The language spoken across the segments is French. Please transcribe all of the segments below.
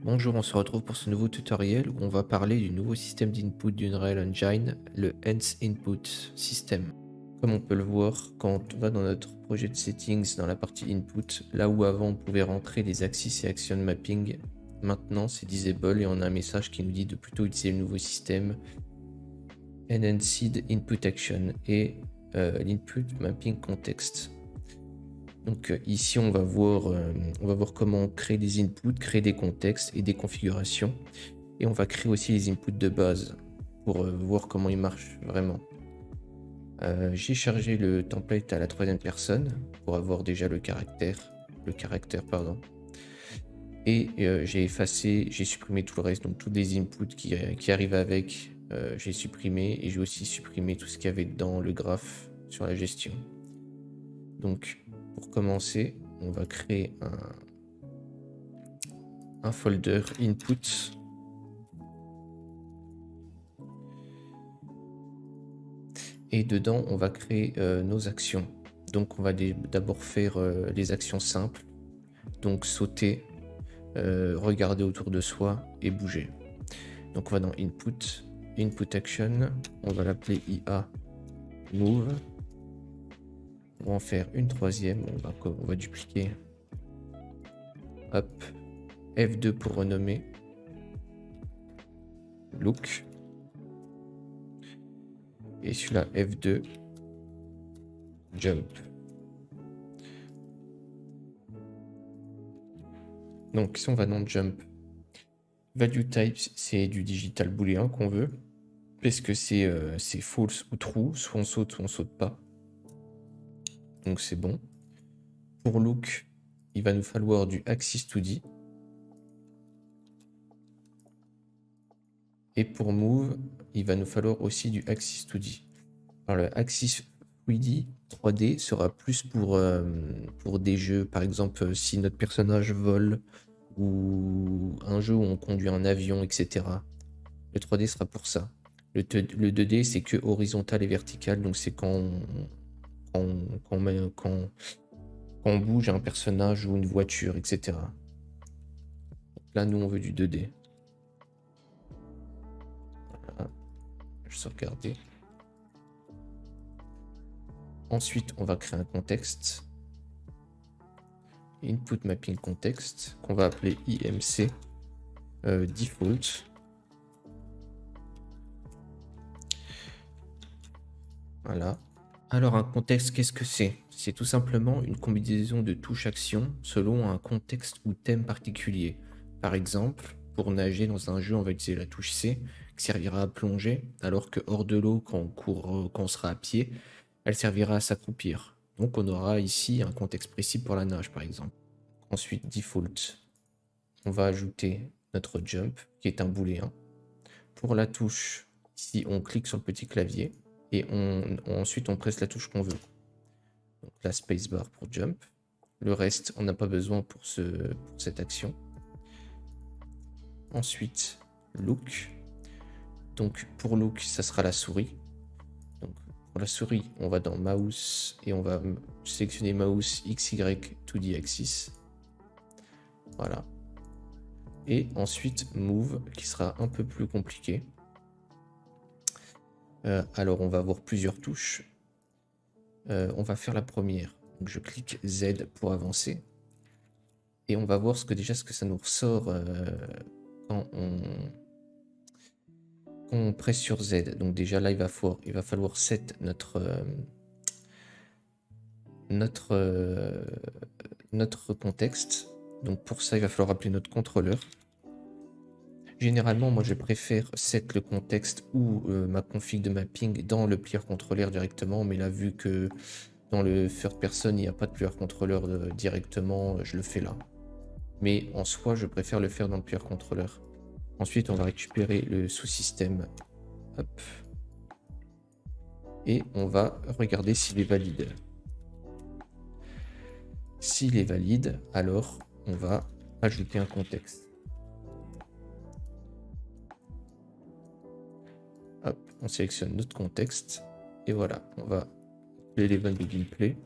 Bonjour, on se retrouve pour ce nouveau tutoriel où on va parler du nouveau système d'input d'Unreal Engine, le Enhanced Input System. Comme on peut le voir, quand on va dans notre projet de settings, dans la partie input, là où avant on pouvait rentrer les axes et action mapping, maintenant c'est disable et on a un message qui nous dit de plutôt utiliser le nouveau système Enhanced Input Action et l'Input Mapping Context. Donc ici on va voir comment créer des inputs, créer des contextes et des configurations. Et on va créer aussi les inputs de base pour voir comment ils marchent vraiment. J'ai chargé le template à la troisième personne pour avoir déjà le caractère, pardon. Et j'ai supprimé tout le reste, donc tous les inputs qui arrivent avec, j'ai supprimé, et j'ai aussi supprimé tout ce qu'il y avait dans le graphe sur la gestion. Donc pour commencer, on va créer un folder input. Et dedans, on va créer nos actions. Donc on va d'abord faire les actions simples. Donc sauter, regarder autour de soi et bouger. Donc on va dans input, input action. On va l'appeler IA move. On va en faire une troisième. On va dupliquer. Hop. F2 pour renommer. Look. Et celui-là, F2. Jump. Donc si on va dans jump, value type, c'est du digital boolean qu'on veut. Parce que c'est false ou true, soit on saute pas. Donc c'est bon. Pour look, il va nous falloir du axis 2D. Et pour move, il va nous falloir aussi du axis 2D. Alors le axis 3D sera plus pour des jeux, par exemple si notre personnage vole ou un jeu où on conduit un avion, etc. Le 3D sera pour ça. Le 2D, c'est que horizontal et vertical, donc c'est quand on bouge un personnage ou une voiture, etc. Donc là, nous, on veut du 2D. Voilà. Je vais sauvegarder. Ensuite, on va créer un contexte. Input Mapping Context, qu'on va appeler IMC Default. Voilà. Alors un contexte, qu'est-ce que c'est? C'est tout simplement une combinaison de touches actions selon un contexte ou thème particulier. Par exemple, pour nager dans un jeu, on va utiliser la touche C, qui servira à plonger, alors que hors de l'eau, quand on sera à pied, elle servira à s'accroupir. Donc on aura ici un contexte précis pour la nage, par exemple. Ensuite, default, on va ajouter notre jump, qui est un booléen. Pour la touche, ici, on clique sur le petit clavier, et ensuite on presse la touche qu'on veut. Donc la spacebar pour jump. Le reste, on n'a pas besoin pour cette action. Ensuite, look. Donc pour look, ça sera la souris. Donc pour la souris, on va dans mouse et on va sélectionner mouse XY 2D axis. Voilà. Et ensuite move, qui sera un peu plus compliqué. Alors on va avoir plusieurs touches. On va faire la première. Donc je clique Z pour avancer. Et on va voir ce que ça nous ressort quand on presse sur Z. Donc déjà là, il va falloir set notre contexte. Donc pour ça, il va falloir appeler notre contrôleur. Généralement, moi, je préfère set le contexte ou ma config de mapping dans le player controller directement. Mais là, vu que dans le third person, il n'y a pas de player controller directement, je le fais là. Mais en soi, je préfère le faire dans le player controller. Ensuite, on va récupérer le sous-système. Hop. Et on va regarder s'il est valide. S'il est valide, alors on va ajouter un contexte. Hop, on sélectionne notre contexte. Et voilà, on va appeler l'event begin play.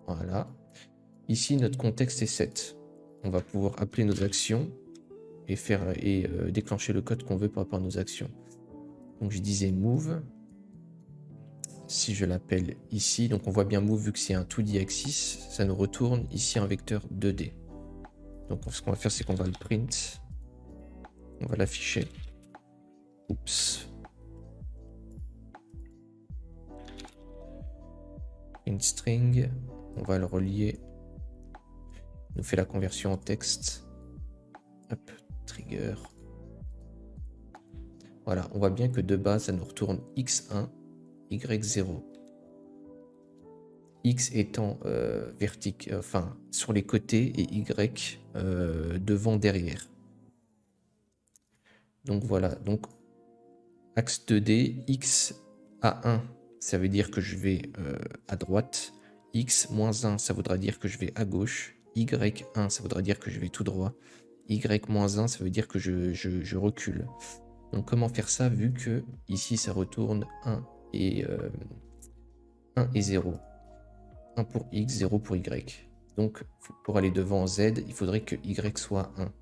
Voilà. Ici, notre contexte est set. on va pouvoir appeler nos actions et déclencher le code qu'on veut par rapport à nos actions. Donc je disais move. Si je l'appelle ici, donc on voit bien move vu que c'est un 2D axis, ça nous retourne ici un vecteur 2D. Donc ce qu'on va faire, c'est qu'on va le print. On va l'afficher. Oups. Print string. On va le relier. Il nous fait la conversion en texte. Hop, trigger. Voilà, on voit bien que de base, ça nous retourne x1, y0. X étant enfin, sur les côtés et y devant, derrière. Donc voilà, donc axe 2D, x à 1, ça veut dire que je vais à droite. X moins 1, ça voudra dire que je vais à gauche. Y1, ça voudra dire que je vais tout droit. Y moins 1, ça veut dire que je recule. Donc comment faire ça vu que ici ça retourne 1 et 0. 1 pour X, 0 pour Y. Donc pour aller devant Z, il faudrait que Y soit 1.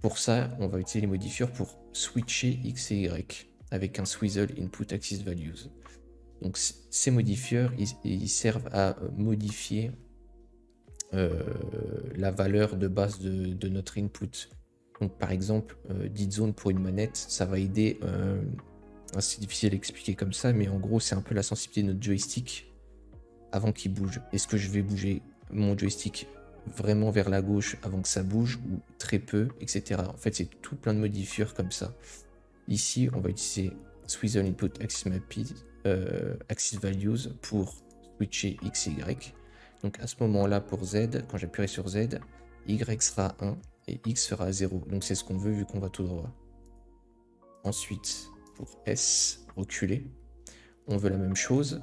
Pour ça, on va utiliser les modifieurs pour switcher X et Y avec un swizzle input axis values. Donc ces modifieurs, ils servent à modifier la valeur de base de notre input. Donc par exemple, dit zone pour une manette, ça va aider. C'est difficile à expliquer comme ça, mais en gros, c'est un peu la sensibilité de notre joystick avant qu'il bouge. Est-ce que je vais bouger mon joystick vraiment vers la gauche avant que ça bouge ou très peu, etc. En fait, c'est tout plein de modifieurs comme ça. Ici, on va utiliser swizzle input axis mapped, axis values pour switcher X et Y. Donc à ce moment-là, pour Z, quand j'appuierai sur Z, Y sera 1 et X sera 0. Donc c'est ce qu'on veut vu qu'on va tout droit. Ensuite, pour S, reculer, on veut la même chose,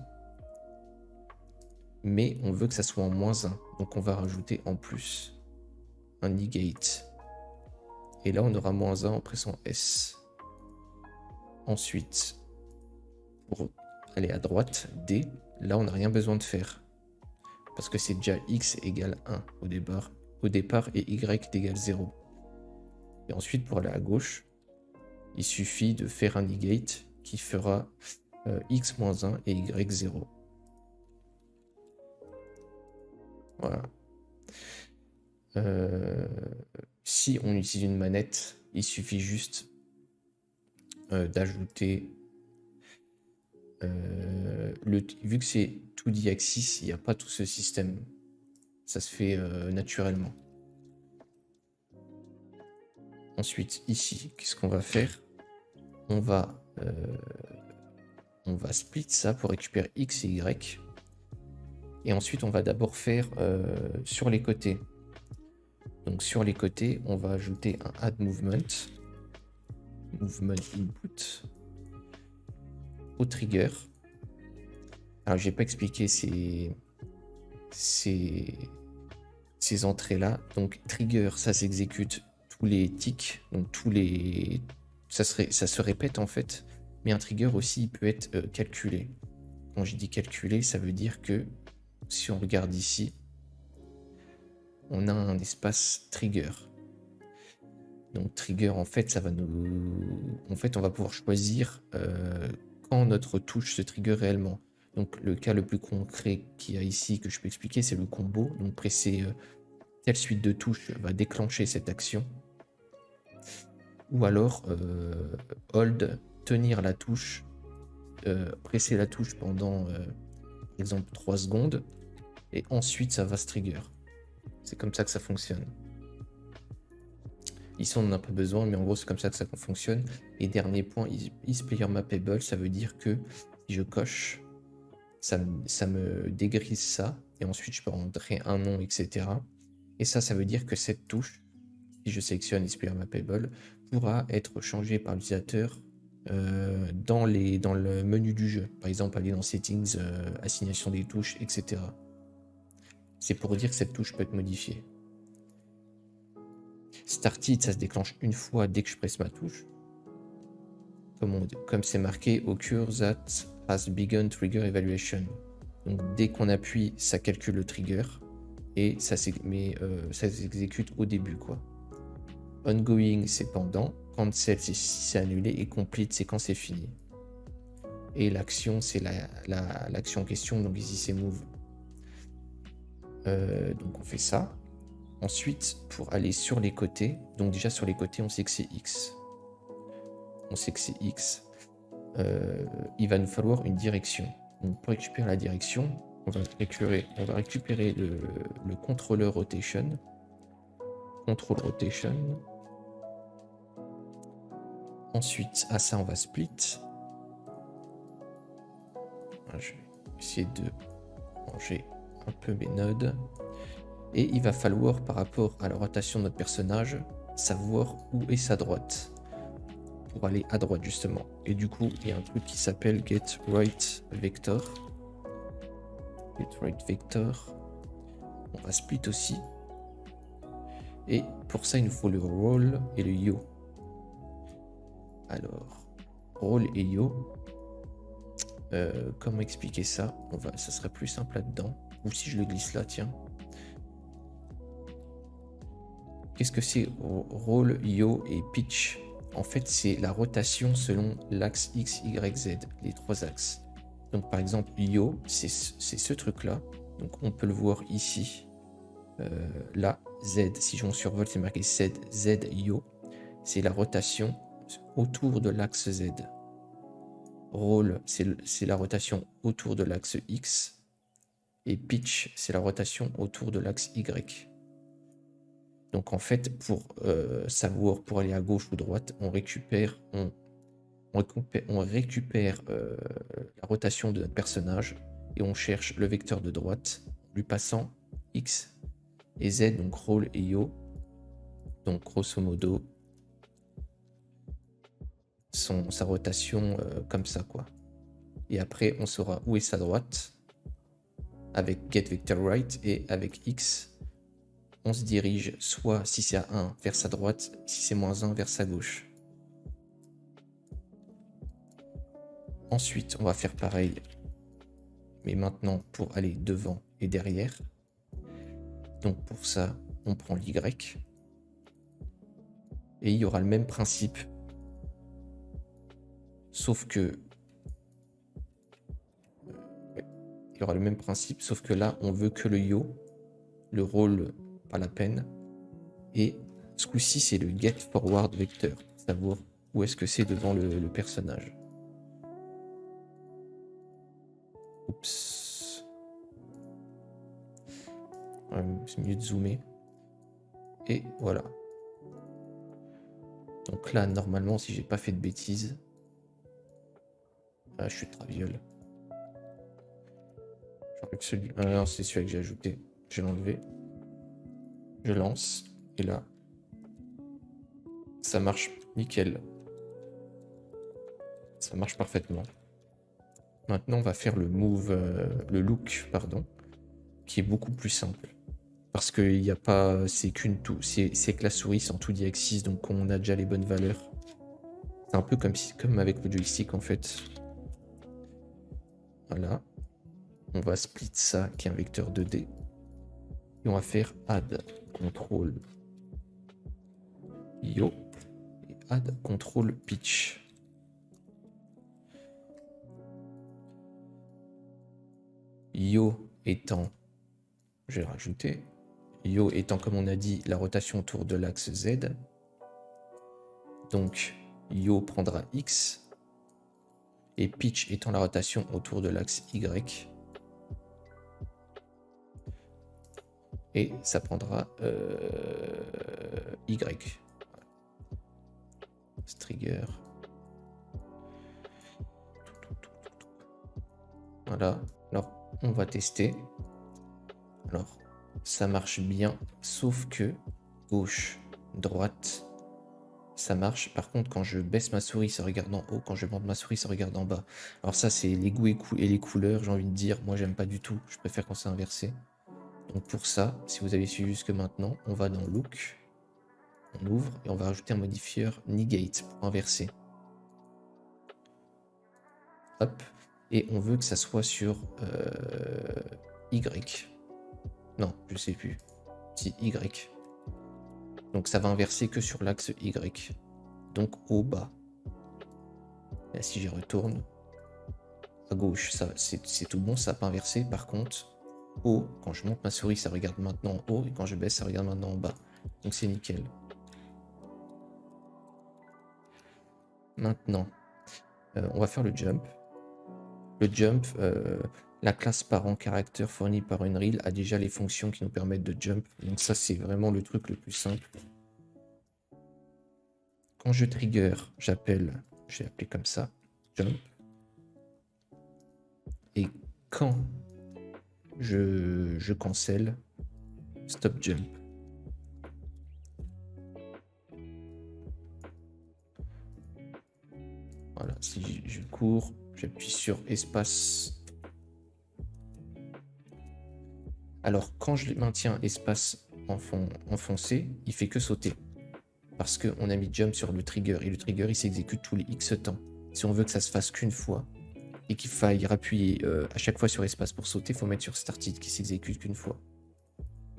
mais on veut que ça soit en moins 1. Donc on va rajouter en plus un negate. Et là, on aura moins 1 en pressant S. Ensuite, pour aller à droite, D, là, on n'a rien besoin de faire. Parce que c'est déjà X égale 1 au départ et Y égale 0. Et ensuite, pour aller à gauche, il suffit de faire un negate qui fera X moins 1 et Y 0. Voilà. Si on utilise une manette, il suffit juste d'ajouter vu que c'est 2D axis, il n'y a pas tout ce système. Ça se fait naturellement. Ensuite, ici, qu'est-ce qu'on va faire? On va split ça pour récupérer X et Y. Et ensuite, on va d'abord faire sur les côtés. Donc sur les côtés, on va ajouter un add movement input au trigger. Alors j'ai pas expliqué ces entrées-là. Donc trigger, ça s'exécute tous les ticks, donc ça se répète en fait. Mais un trigger aussi, il peut être calculé. Quand je dis calculé, ça veut dire que si on regarde ici, on a un espace trigger. Donc trigger, en fait, ça va en fait, on va pouvoir choisir quand notre touche se trigger réellement. Donc le cas le plus concret qu'il y a ici, que je peux expliquer, c'est le combo. Donc presser telle suite de touches va déclencher cette action. Ou alors hold, tenir la touche, presser la touche pendant, par exemple, 3 secondes. Et ensuite, ça va se trigger. C'est comme ça que ça fonctionne. Ici, on n'en a pas besoin, mais en gros, c'est comme ça que ça fonctionne. Et dernier point, isPlayerMappable, ça veut dire que si je coche, ça me dégrise ça. Et ensuite, je peux rentrer un nom, etc. Et ça veut dire que cette touche, si je sélectionne isPlayerMappable, pourra être changée par l'utilisateur dans le menu du jeu. Par exemple, aller dans Settings, assignation des touches, etc. C'est pour dire que cette touche peut être modifiée. Started, ça se déclenche une fois dès que je presse ma touche. Comme c'est marqué, occur that has begun trigger evaluation. Donc dès qu'on appuie, ça calcule le trigger. et ça s'exécute au début, quoi. Ongoing, c'est pendant. Cancel, c'est si c'est annulé. Et complete, c'est quand c'est fini. Et l'action, c'est l'action en question. Donc ici, c'est move. Donc on fait ça. Ensuite, pour aller sur les côtés, donc déjà sur les côtés, on sait que c'est X. On sait que c'est X. Il va nous falloir une direction. Donc pour récupérer la direction, on va récupérer le contrôleur rotation. Control rotation. Ensuite, à ça, on va split. Je vais essayer de ranger un peu mes nodes. Et il va falloir, par rapport à la rotation de notre personnage, savoir où est sa droite. Pour aller à droite, justement. Et du coup, il y a un truc qui s'appelle Get Right Vector. Get Right Vector. On va split aussi. Et pour ça, il nous faut le roll et le yo. Alors, roll et yo. Comment expliquer ça? Ça serait plus simple là-dedans. Ou si je le glisse là, tiens. Qu'est-ce que c'est roll, yo et pitch? En fait, c'est la rotation selon l'axe X, Y, Z, les trois axes. Donc, par exemple, yo, c'est ce truc-là. Donc, on peut le voir ici. Là, Z, si on survole, c'est marqué Z, yo. C'est la rotation autour de l'axe Z. Roll, c'est la rotation autour de l'axe X. Et pitch, c'est la rotation autour de l'axe Y. Donc en fait, pour savoir, pour aller à gauche ou droite, on récupère la rotation de notre personnage et on cherche le vecteur de droite, lui passant X et Z, donc roll et yo. Donc grosso modo, sa rotation comme ça, quoi. Et après, on saura où est sa droite avec get vector right, et avec X, on se dirige soit si c'est à 1 vers sa droite, si c'est moins 1 vers sa gauche. Ensuite, on va faire pareil, mais maintenant pour aller devant et derrière. Donc pour ça, on prend l'Y. Et il y aura le même principe. Sauf que... il y aura le même principe, sauf que là, on veut que le yo, le roll, pas la peine. Et ce coup-ci, c'est le get forward vector, pour savoir où est-ce que c'est devant le personnage. Oups. Ouais, c'est mieux de zoomer. Et voilà. Donc là, normalement, si j'ai pas fait de bêtises... Ah, je suis traviole. Ah non, c'est celui que j'ai ajouté. Je vais l'enlever. Je lance. Et là, ça marche nickel. Ça marche parfaitement. Maintenant, on va faire le move, le look, pardon, qui est beaucoup plus simple. Parce qu'il n'y a pas, c'est c'est que la souris c'est en 2D axis, donc on a déjà les bonnes valeurs. C'est un peu comme avec le joystick en fait. Voilà. On va split ça, qui est un vecteur 2D. Et on va faire add control yo et add control pitch. Yo étant, je vais le rajouter, yo étant comme on a dit la rotation autour de l'axe Z. Donc yo prendra X et pitch étant la rotation autour de l'axe Y. Et ça prendra Y. Trigger. Voilà. Alors, on va tester. Alors, ça marche bien, sauf que gauche, droite, ça marche. Par contre, quand je baisse ma souris, ça regarde en haut. Quand je monte ma souris, ça regarde en bas. Alors ça, c'est les goûts et les couleurs, j'ai envie de dire. Moi, j'aime pas du tout. Je préfère quand c'est inversé. Donc pour ça, si vous avez suivi jusque maintenant, on va dans Look, on ouvre et on va rajouter un modifieur Negate pour inverser. Hop, et on veut que ça soit sur Y. Non, je sais plus. Si, Y. Donc ça va inverser que sur l'axe Y. Donc au bas. Et si j'y retourne, à gauche, ça c'est tout bon, ça n'a pas inversé. Par contre, haut, quand je monte ma souris, ça regarde maintenant en haut, et quand je baisse, ça regarde maintenant en bas. Donc c'est nickel. Maintenant, on va faire le jump. Le jump, la classe parent caractère fournie par Unreal a déjà les fonctions qui nous permettent de jump. Donc ça, c'est vraiment le truc le plus simple. Quand je trigger, j'appelle, je vais appeler comme ça, jump. Et quand je cancel, stop jump. Voilà, si je cours, j'appuie sur espace. Alors, quand je maintiens espace enfoncé, il fait que sauter. Parce qu'on a mis jump sur le trigger, et le trigger, il s'exécute tous les X temps. Si on veut que ça se fasse qu'une fois, et qu'il faille appuyer à chaque fois sur espace pour sauter, il faut mettre sur started qui s'exécute qu'une fois.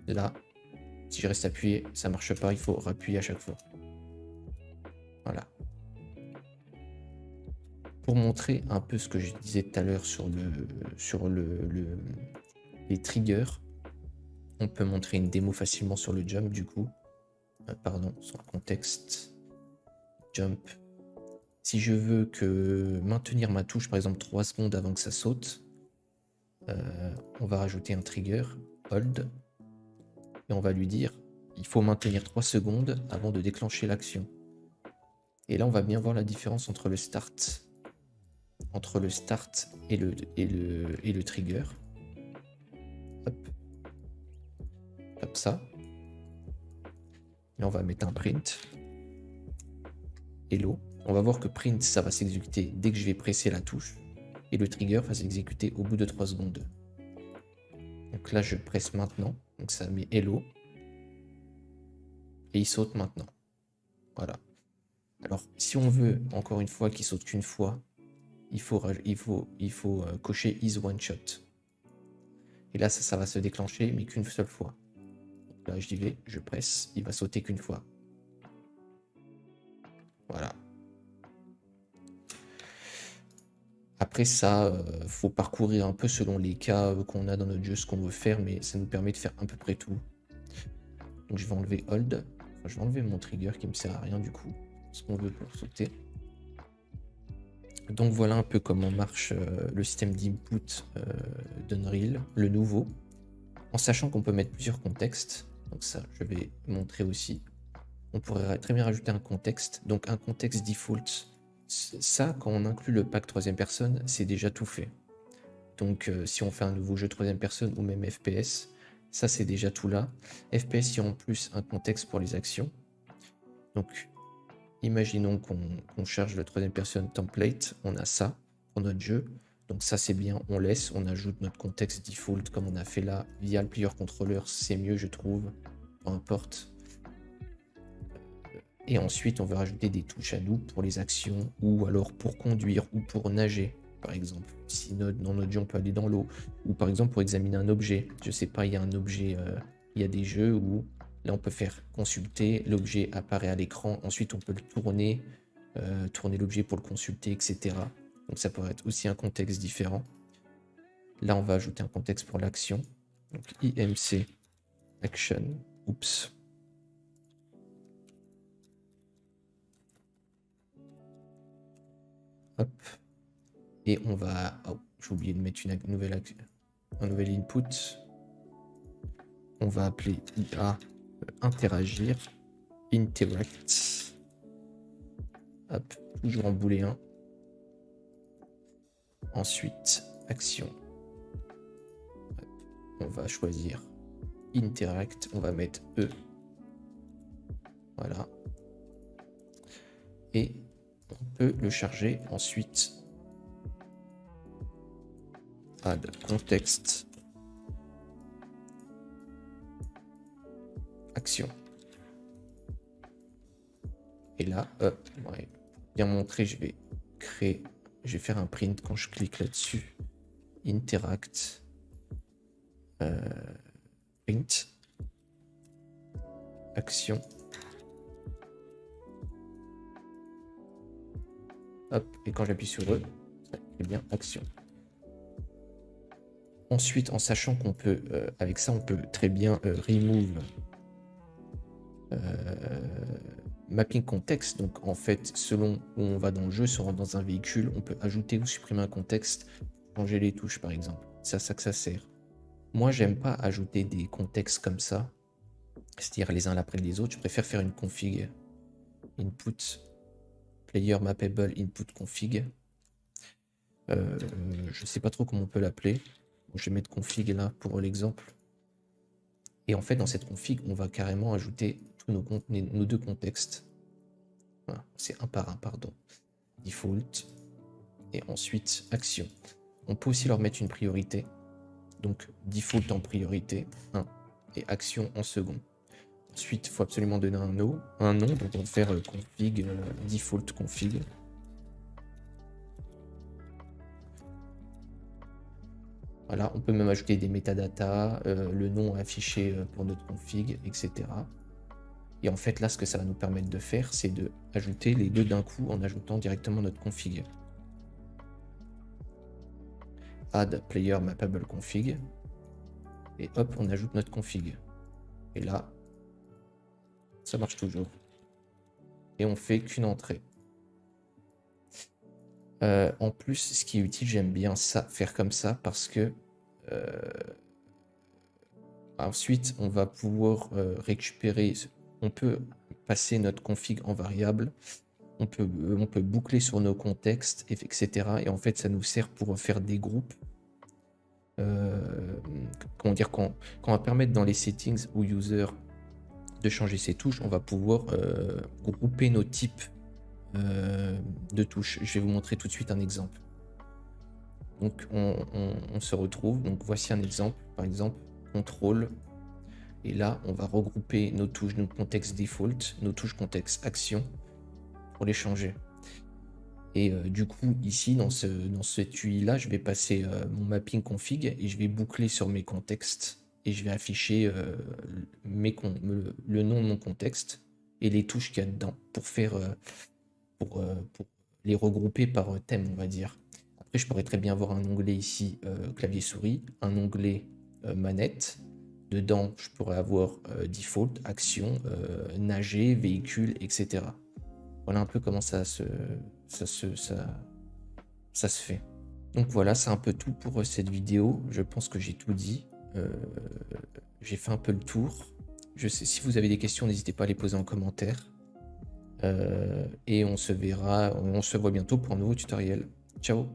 Là, si je reste appuyé, ça marche pas, il faut rappuyer à chaque fois. Voilà. Pour montrer un peu ce que je disais tout à l'heure sur les triggers, on peut montrer une démo facilement sur le jump du coup. Pardon, sur le contexte. Jump. Si je veux que maintenir ma touche par exemple 3 secondes avant que ça saute, on va rajouter un trigger, hold, et on va lui dire il faut maintenir 3 secondes avant de déclencher l'action. Et là on va bien voir la différence entre le start et le trigger. Hop. Comme ça. Et on va mettre un print. Hello. On va voir que print, ça va s'exécuter dès que je vais presser la touche. Et le trigger va s'exécuter au bout de 3 secondes. Donc là, je presse maintenant. Donc ça met hello. Et il saute maintenant. Voilà. Alors, si on veut, encore une fois, qu'il saute qu'une fois, il faut cocher is one shot. Et là, ça va se déclencher, mais qu'une seule fois. Donc là, j'y vais, je presse, il va sauter qu'une fois. Voilà. Après ça, faut parcourir un peu selon les cas qu'on a dans notre jeu, ce qu'on veut faire, mais ça nous permet de faire à peu près tout. Donc je vais enlever hold. Enfin, je vais enlever mon trigger qui me sert à rien du coup. Ce qu'on veut pour sauter. Donc voilà un peu comment marche le système d'input d'Unreal, le nouveau. En sachant qu'on peut mettre plusieurs contextes. Donc ça, je vais montrer aussi. On pourrait très bien rajouter un contexte. Donc un contexte default. Ça, quand on inclut le pack troisième personne, c'est déjà tout fait. Donc si on fait un nouveau jeu troisième personne ou même FPS, ça c'est déjà tout là. FPS, il y a en plus un contexte pour les actions. Donc imaginons qu'on charge le troisième personne template, on a ça pour notre jeu. Donc ça c'est bien, on laisse, on ajoute notre contexte default comme on a fait là via le player controller, c'est mieux je trouve, peu importe. Et ensuite on va rajouter des touches à nous pour les actions ou alors pour conduire ou pour nager par exemple. Si dans notre jeu on peut aller dans l'eau ou par exemple pour examiner un objet. Je sais pas, il y a un objet, il y a des jeux où là on peut faire consulter, l'objet apparaît à l'écran, ensuite on peut le tourner, tourner l'objet pour le consulter, etc. Donc ça pourrait être aussi un contexte différent. Là on va ajouter un contexte pour l'action. Donc IMC action. Oups. Hop. Et on va... Oh, j'ai oublié de mettre un nouvel input. On va appeler IA interagir. Interact. Hop, toujours en booléen. Ensuite, action. Hop, on va choisir interact. On va mettre E. Voilà. Et on peut le charger ensuite. Add contexte. Action. Et là, ouais, bien montré, je vais faire un print quand je clique là-dessus. Interact. print, action. Hop, et quand j'appuie sur eux, ça fait bien action. Ensuite, en sachant qu'on peut, avec ça, on peut très bien remove mapping context. Donc en fait, selon où on va dans le jeu, si on rentre dans un véhicule, on peut ajouter ou supprimer un contexte, changer les touches par exemple. C'est à ça que ça sert. Moi, j'aime pas ajouter des contextes comme ça, c'est-à-dire les uns après les autres. Je préfère faire une config input player mappable input config. Je sais pas trop comment on peut l'appeler. Je vais mettre config là pour l'exemple. Et en fait, dans cette config, on va carrément ajouter tous nos deux contextes. Voilà, c'est un par un, pardon. Default. Et ensuite, action. On peut aussi leur mettre une priorité. Donc, default en priorité, 1. Et action en second. Ensuite, il faut absolument donner un nom. Donc, on va faire config, default config. Voilà, on peut même ajouter des métadatas, le nom affiché pour notre config, etc. Et en fait, là, ce que ça va nous permettre de faire, c'est de ajouter les deux d'un coup en ajoutant directement notre config. Add player mappable config. Et hop, on ajoute notre config. Et là, ça marche toujours. Et on fait qu'une entrée. En plus, ce qui est utile, j'aime bien ça, faire comme ça, parce que ensuite, on va pouvoir récupérer, on peut passer notre config en variable, on peut boucler sur nos contextes, etc. Et en fait, ça nous sert pour faire des groupes. Comment dire, quand on va permettre dans les settings au user de changer ses touches, on va pouvoir grouper nos types de touches. Je vais vous montrer tout de suite un exemple. Donc on se retrouve, donc voici un exemple, par exemple contrôle, et là on va regrouper nos touches, notre contexte default, nos touches contexte action pour les changer. Et du coup ici dans cette UI là, je vais passer mon mapping config et je vais boucler sur mes contextes et je vais afficher le nom de mon contexte et les touches qu'il y a dedans pour faire pour les regrouper par thème, on va dire. Après, je pourrais très bien avoir un onglet ici, clavier-souris, un onglet manette. Dedans, je pourrais avoir default, action, nager, véhicule, etc. Voilà un peu comment ça se fait. Donc voilà, c'est un peu tout pour cette vidéo. Je pense que j'ai tout dit. J'ai fait un peu le tour. Je sais, si vous avez des questions, n'hésitez pas à les poser en commentaire. Et on se voit bientôt pour un nouveau tutoriel. Ciao!